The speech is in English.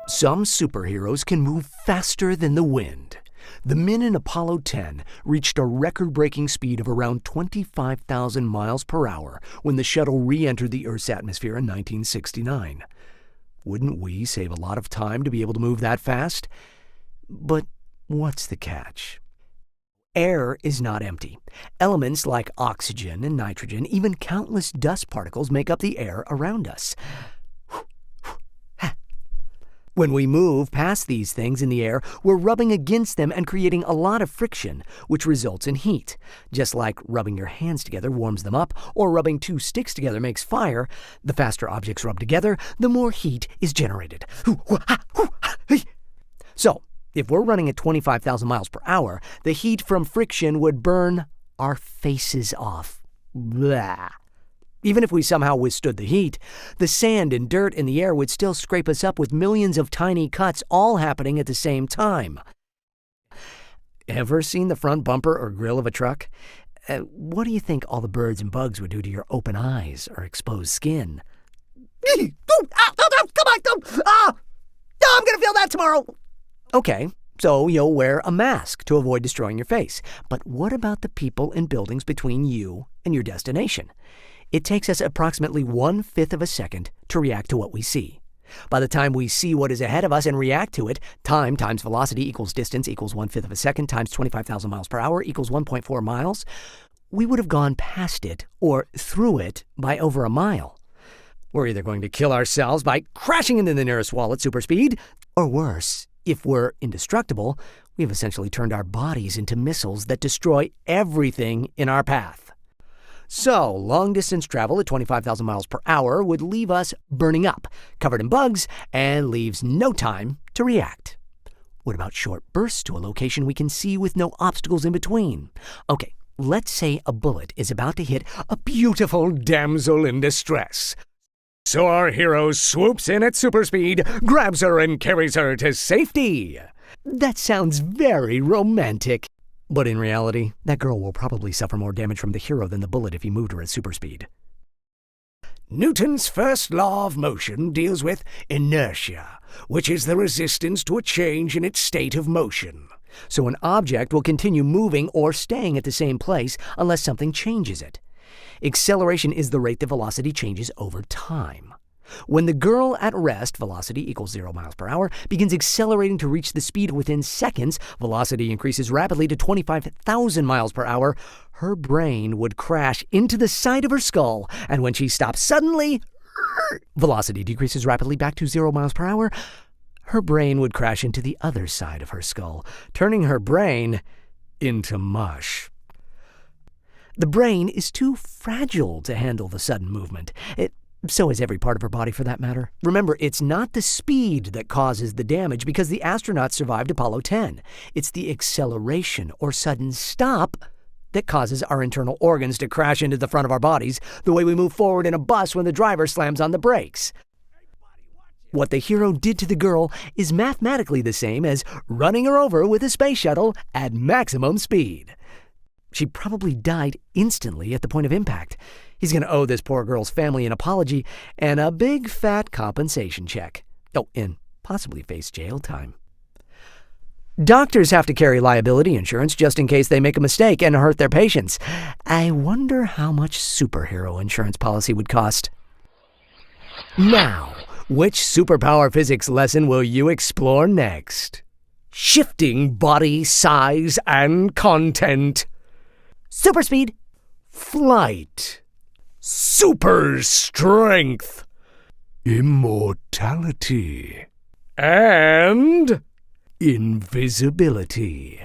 Some superheroes can move faster than the wind. The men in Apollo 10 reached a record-breaking speed of around 25,000 miles per hour when the shuttle re-entered the Earth's atmosphere in 1969. Wouldn't we save a lot of time to be able to move that fast? But what's the catch? Air is not empty. Elements like oxygen and nitrogen, even countless dust particles, make up the air around us. When we move past these things in the air, we're rubbing against them and creating a lot of friction, which results in heat. Just like rubbing your hands together warms them up, or rubbing two sticks together makes fire, the faster objects rub together, the more heat is generated. So, if we're running at 25,000 miles per hour, the heat from friction would burn our faces off. Blah. Even if we somehow withstood the heat, the sand and dirt in the air would still scrape us up with millions of tiny cuts all happening at the same time. Ever seen the front bumper or grill of a truck? What do you think all the birds and bugs would do to your open eyes or exposed skin? Come on! I'm gonna feel that tomorrow! Okay, so you'll wear a mask to avoid destroying your face. But what about the people in buildings between you and your destination? It takes us approximately 1/5 of a second to react to what we see. By the time we see what is ahead of us and react to it, time times velocity equals distance equals 1/5 of a second times 25,000 miles per hour equals 1.4 miles. We would have gone past it or through it by over a mile. We're either going to kill ourselves by crashing into the nearest wall at super speed, or worse, if we're indestructible, we've essentially turned our bodies into missiles that destroy everything in our path. So, long-distance travel at 25,000 miles per hour would leave us burning up, covered in bugs, and leaves no time to react. What about short bursts to a location we can see with no obstacles in between? Okay, let's say a bullet is about to hit a beautiful damsel in distress. So our hero swoops in at super speed, grabs her, and carries her to safety. That sounds very romantic. But in reality, that girl will probably suffer more damage from the hero than the bullet if he moved her at super speed. Newton's first law of motion deals with inertia, which is the resistance to a change in its state of motion. So an object will continue moving or staying at the same place unless something changes it. Acceleration is the rate the velocity changes over time. When the girl at rest, velocity equals 0 miles per hour, begins accelerating to reach the speed within seconds, velocity increases rapidly to 25,000 miles per hour, her brain would crash into the side of her skull, and when she stops suddenly, velocity decreases rapidly back to 0 miles per hour, her brain would crash into the other side of her skull, turning her brain into mush. The brain is too fragile to handle the sudden movement. So is every part of her body, for that matter. Remember, it's not the speed that causes the damage because the astronauts survived Apollo 10. It's the acceleration or sudden stop that causes our internal organs to crash into the front of our bodies the way we move forward in a bus when the driver slams on the brakes. What the hero did to the girl is mathematically the same as running her over with a space shuttle at maximum speed. She probably died instantly at the point of impact. He's going to owe this poor girl's family an apology and a big fat compensation check. Oh, and possibly face jail time. Doctors have to carry liability insurance just in case they make a mistake and hurt their patients. I wonder how much superhero insurance policy would cost. Now, which superpower physics lesson will you explore next? Shifting body size and content. Super speed. Flight. Super strength. Immortality. And invisibility.